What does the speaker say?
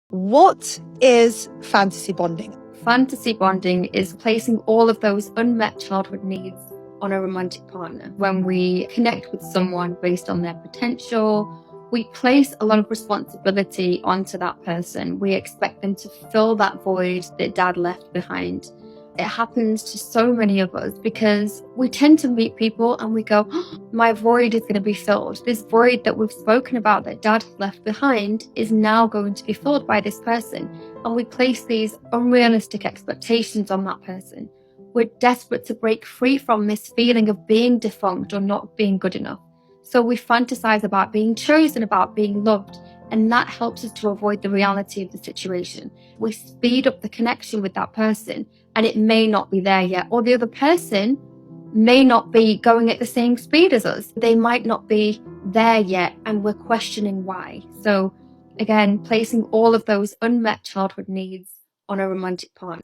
What is fantasy bonding? Fantasy bonding is placing all of those unmet childhood needs on a romantic partner. When we connect with someone based on their potential, we place a lot of responsibility onto that person. We expect them to fill that void that dad left behind. It happens to so many of us because we tend to meet people and we go, oh, my void is going to be filled. This void that we've spoken about that dad left behind is now going to be filled by this person. And we place these unrealistic expectations on that person. We're desperate to break free from this feeling of being defunct or not being good enough. So we fantasize about being chosen, about being loved, and that helps us to avoid the reality of the situation. We speed up the connection with that person, and it may not be there yet, or the other person may not be going at the same speed as us. They might not be there yet, and we're questioning why. So again, placing all of those unmet childhood needs on a romantic partner.